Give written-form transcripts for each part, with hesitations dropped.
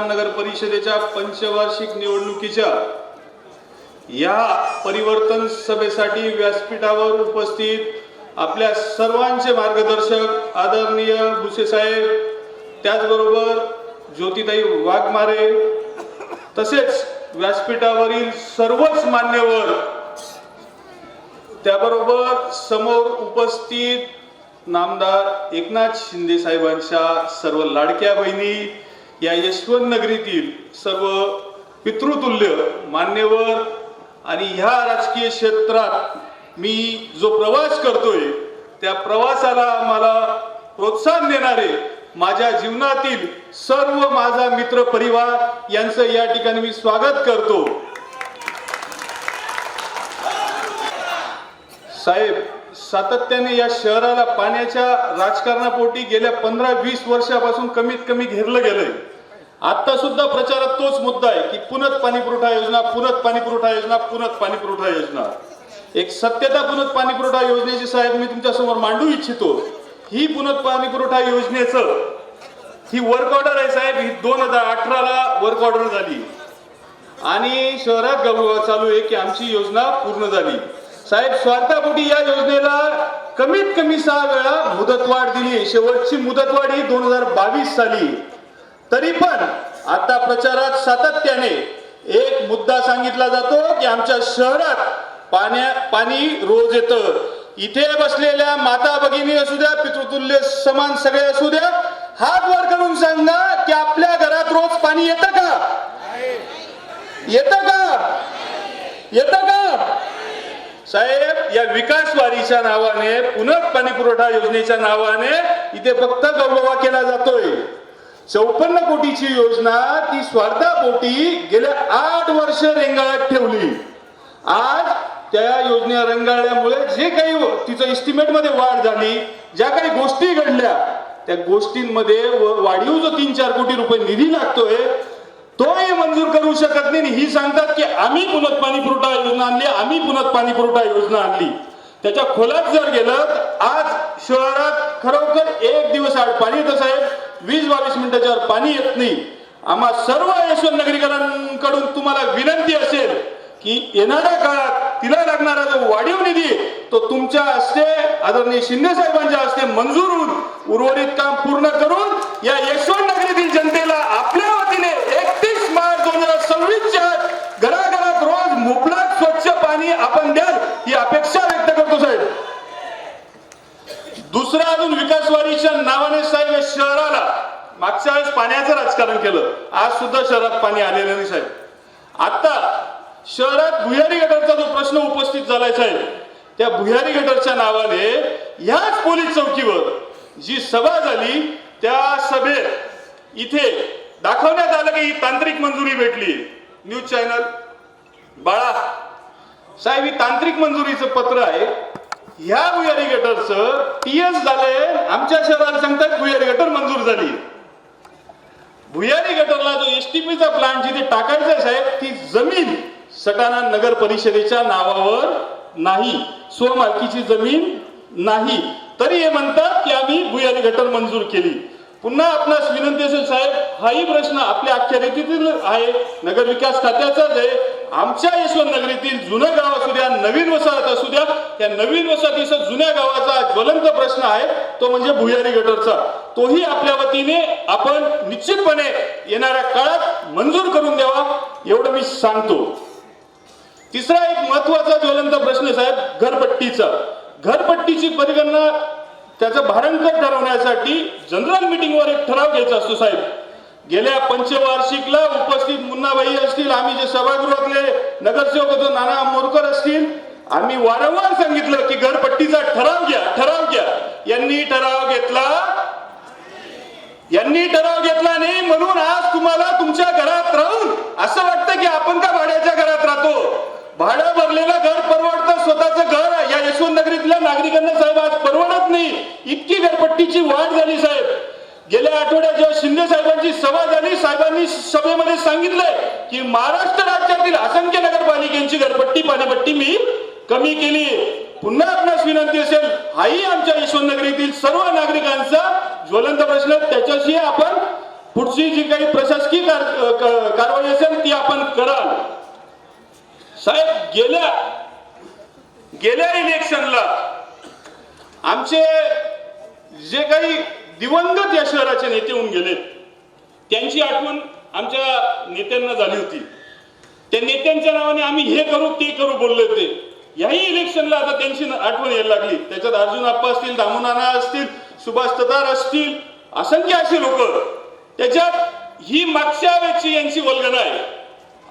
नगर परिषदेच्या पंचवार्षिक निवडणुकीच्या या परिवर्तन सभेसाठी व्यासपीठावर उपस्थित आपल्या सर्वांचे मार्गदर्शक आदरणीय भुसे साहेब, त्याचबरोबर ज्योतिताई वाघमारे, तसेच व्यासपीठावरील सर्वच मान्यवर, त्याबरोबर समोर उपस्थित नामदार एकनाथ शिंदे साहेबांच्या सर्व लाडक्या बहिणी, या यशवंत नगरीतील सर्व पितृतुल्य मान्यवर आणि ह्या राजकीय क्षेत्रात मी जो प्रवास करतोय त्या प्रवासाला मला प्रोत्साहन देणारे माझ्या जीवनातील सर्व माझा मित्र परिवार यांचं या ठिकाणी मी स्वागत करतो। साहेब, सातत्याने या शहराला पाण्याच्या राजकारणापोटी गेल्या 15-20 वर्षापासून कमीत कमी घेरलं गेलंय। आता सुद्धा प्रचारात तोच मुद्दा आहे की पुनत पाणी पुरवठा योजना, पुनत पाणी पुरवठा योजना, पुनत पाणी पुरवठा योजना। एक सत्यता पुनत पाणी पुरवठा योजनेची साहेब मी तुमच्या समोर मांडू इच्छितो। ही पुनत पाणी पुरवठा योजनेचं ही वर्क ऑर्डर आहे साहेब, ही 2018ला वर्क ऑर्डर झाली आणि शहरात गवगवा चालू आहे की आमची योजना पूर्ण झाली। साहेब, स्वार्थापोटी या योजनेला कमीत कमी 6 वेळा मुदतवाढ दिली। शेवटची मुदतवाढ ही 2022 साली। तरी पण आता प्रचारात सातत्याने एक मुद्दा सांगितला जातो की आमच्या शहरात पाणी रोज येतं। इथे बसलेल्या माता भगिनी असू द्या, पितृतुल्य समान सगळे असू द्या, हात वर करून सांगा की आपल्या घरात रोज पाणी येतं का? येतं का? येतं का? साहेब, या विकासवारीच्या नावाने, पुनत पाणी पुरवठा योजनेच्या नावाने इथे फक्त गवगवा केला जातोय। 54 कोटीची योजना ती स्वार्थापोटी गेल्या 8 वर्ष रेंगाळत ठेवली। आज त्या योजना रेंगाळल्यामुळे जे काही तिचं एस्टिमेट मध्ये वाढ झाली, ज्या काही गोष्टी घडल्या, त्या गोष्टींमध्ये वाढीव जो 3-4 कोटी रुपये निधी लागतोय तोही मंजूर करू शकत नाही। ही सांगतात की आम्ही पुनत पाणी पुरवठा योजना आणली, आम्ही पुनत पाणी पुरवठा योजना आणली। त्याच्या खोलात जर गेलं तर आज शहरात खरोखर एक दिवस आड पाणी येतं साहेब, 20-22 मिनिटाच्या पाणी येत नाही। आम्हा सर्व यशवंत नागरिकांकडून तुम्हाला विनंती असेल की येणाऱ्या काळात तिला लागणारा जो वाढीव निधी तो तुमच्या हस्ते, आदरणीय शिंदे साहेबांच्या हस्ते मंजूर होऊन उर्वरित काम पूर्ण करून या यशवंत नगरीतील जनतेला आपल्या वतीने 31 मार्च 2026च्या घराघरात रोज मुबलक स्वच्छ पाणी आपण द्याल ही अपेक्षा व्यक्त करतो साहेब। दुसरा, अजून विकासवारीच्या नावाने साहेब शहराला मागच्या वेळेस पाण्याचं राजकारण केलं, आज सुद्धा शहरात पाणी आलेलं नाही साहेब। आता शहरात भुयारी गटरचा जो प्रश्न उपस्थित झालाय साहेब, त्या भुयारी गटरच्या नावाने ह्याच पोलीस चौकीवर जी सभा झाली त्या सभेत इथे दाखवण्यात आलं की ही तांत्रिक मंजुरी भेटली। न्यूज चॅनल बाळा साहेब, ही तांत्रिक मंजुरीचं पत्र आहे। ह्या भुयारी गटरचं टीएस झालंय, आमच्या शहराला सांगतात भुयारी गटर मंजूर झाली। भुयारी गटरला जो एसटीपीचा प्लांट जिथे टाकायचा साहेब, ती जमीन सटाणा नगर परिषदेच्या नावावर नाही, स्वमालकीची जमीन नाही, तरी हे म्हणतात की आम्ही भुयारी गटर मंजूर केली। पुन्हा आपणास विनंती असेल साहेब, हाही प्रश्न आपल्या अख्ख्या रेतीतील आहे, नगर विकास खात्याचाच आहे। आमच्या यशवंत नगरीतील जुनं गाव असू द्या, नवीन वसाहत असू द्या, त्या नवीन वसाहतीचा जुन्या गावाचा ज्वलंत प्रश्न आहे तो म्हणजे भुयारी गटरचा। तोही आपल्या वतीने आपण निश्चितपणे येणाऱ्या काळात मंजूर करून द्यावा एवढं मी सांगतो। तिसरा एक महत्वाचा ज्वलंत प्रश्न साहेब, घरपट्टीचा। घरपट्टीची परिगणना त्याचं भारांकन ठरवण्यासाठी जनरल मीटिंगवर एक ठराव घ्यायचा असतो साहेब। गेल्या पंचवार्षिकला उपस्थित मुन्नाबाई असतील, आम्ही जे सभागृहातले नगरसेवक होतो नाना मोरकर असतील, आम्ही वारंवार सांगितलं की घरपट्टीचा ठराव घ्या, ठराव घ्या। यांनी ठराव घेतला नाही, म्हणून आज तुम्हाला तुमच्या घरात राहून असं वाटतं की आपण का भाड्याच्या घरात राहतो। भाडं भरलेलं घर परवडतं, स्वतःचं घर या यशवंत नगरीतल्या नागरिकांना साहेब आज परवडत नाही। इतकी घरपट्टीची वाढ झाली साहेब। गेल्या आठवड्यात जेव्हा शिंदे साहेबांची सभा झाली, साहेबांनी सभेमध्ये सांगितलंय की महाराष्ट्र राज्यातील असंख्य नगरपालिकांची घरपट्टी पाणीपट्टी मी कमी केली। पुन्हा आपणास विनंती असेल, हाही आमच्या यशवंत नगरीतील सर्व नागरिकांचा ज्वलंत प्रश्न, त्याच्याशी आपण पुढची जी काही प्रशासकीय कारवाई असेल ती आपण कराल. साहेब, गेल्या इलेक्शनला आमचे जे काही दिवंगत या शहराचे नेते होऊन गेलेत त्यांची आठवण आमच्या नेत्यांना झाली होती. त्या नेत्यांच्या नावाने आम्ही हे करू ते करू बोलले होते. याही इलेक्शनला आता त्यांची आठवण यायला लागली. त्याच्यात अर्जुन आप्पा असतील, दामोनाना असतील, सुभाष ततार असतील, असंख्य असे लोक. त्याच्यात ही मागच्या वेळची यांची वल्गना आहे.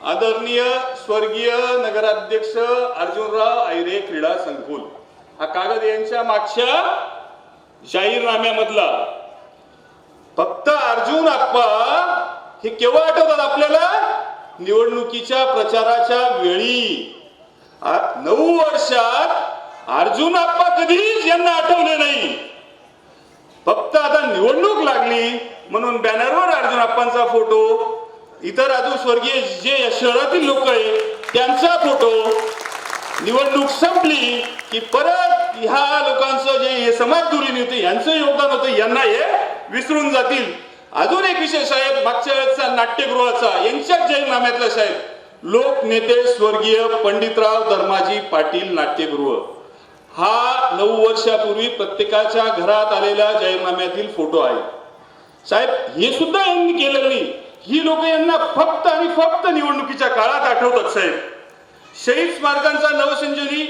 आदरणीय स्वर्गीय नगराध्यक्ष अर्जुनराव आयरे क्रीडा संकुल हा कागद यांच्या मागच्या जाहीरनाम्यामधला. फक्त अर्जुन आप्पा हे केव्हा आठवतात आपल्याला? निवडणुकीच्या प्रचाराच्या वेळी. 9 वर्षात अर्जुन आप्पा कधीच यांना आठवले नाही. फक्त आता निवडणूक लागली म्हणून बॅनरवर अर्जुन आप्पांचा फोटो, इतर अजून स्वर्गीय जे या शहरातील लोक आहे त्यांचा फोटो. निवडणूक संपली की परत ह्या लोकांचं जे समाज दुरीने होते यांचं योगदान होतं यांना हे विसरून जातील. अजून एक विषय साहेब, मागच्या वेळेचा नाट्यगृहाचा यांच्याच जाहीरनाम्यातला साहेब, लोकनेते स्वर्गीय पंडितराव धर्माजी पाटील नाट्यगृह हा 9 वर्षापूर्वी प्रत्येकाच्या घरात आलेला जाहीरनाम्यातील फोटो आहे. साहेब, हे सुद्धा यांनी केलं नाही. ही लोक यांना फक्त आणि फक्त निवडणुकीच्या काळात आठवतात. साहेब, शहीद स्मारकांचा नवसंजीवनी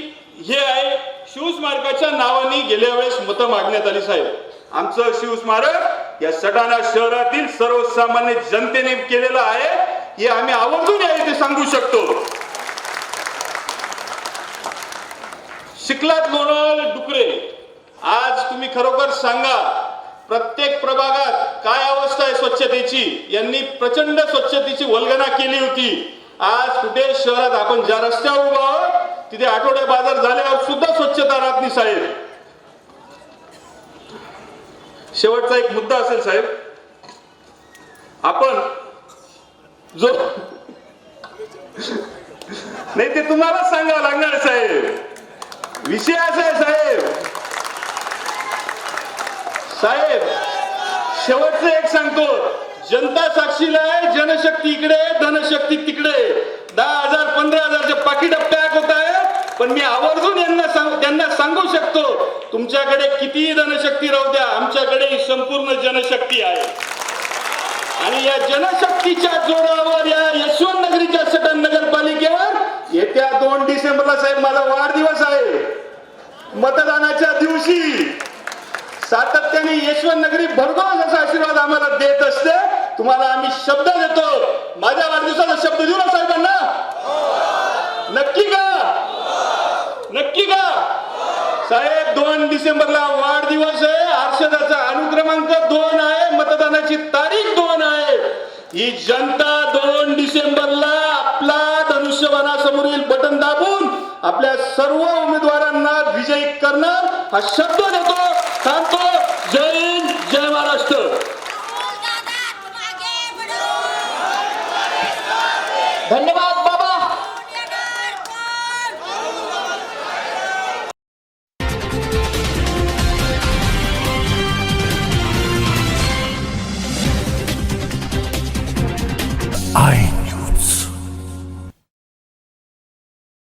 हे आहे. शिवस्मारकाच्या नावाने गेल्या वेळेस मतं मागण्यात आली. साहेब, आमचं शिवस्मारक या सटाणा शहरातील सर्वसामान्य जनतेने केलेलं आहे हे आम्ही आवर्जून या इथे सांगू शकतो. चिखलात लोणावळ डुकरे, आज तुम्ही खरोखर सांगा प्रत्येक प्रभागात काय अवस्था आहे स्वच्छतेची. यांनी प्रचंड स्वच्छतेची वल्गना केली होती. आज कुठे शहरात आपण ज्या रस्त्यावर उभा आहोत तिथे आठवडे बाजार झाल्यावर सुद्धा स्वच्छता राहत नाही. साहेब, शेवटचा एक मुद्दा असेल साहेब, आपण जो नाही ते तुम्हाला सांगावं लागणार साहेब. विषय असा आहे साहेब, शेवटचं एक सांगतो. जनता साक्षीला आहे, जनशक्ती इकडे, धनशक्ती तिकडे. 10,000 15,000चे पाकिट पॅक होत आहे. पण मी आवर्जून त्यांना सांगू शकतो, तुमच्याकडे कितीही धनशक्ती राहू द्या, आमच्याकडे संपूर्ण जनशक्ती आहे. आणि या जनशक्तीच्या जोरावर या यशवंत नगरीच्या सटाण नगरपालिकेवर येत्या 2 डिसेंबरला साहेब माझा वाढदिवस आहे. मतदानाच्या दिवशी सातत्याने यशवंत नगरी भरघोस असा आशीर्वाद आम्हाला देत असते. तुम्हाला आम्ही शब्द देतो. माझ्या वाढदिवसाचा शब्द देऊ ना साहेबांना? नक्की का? नक्की का साहेब? 2 डिसेंबरला वाढदिवस आहे. हर्षदाचा अनुक्रमांक 2 आहे. मतदानाची तारीख 2 आहे. ही जनता 2 डिसेंबरला आपला धनुष्यबाणासमोरील बटन दाबून आपल्या सर्व उमेदवारांना विजयी करणार हा शब्द देतो. थांबतो.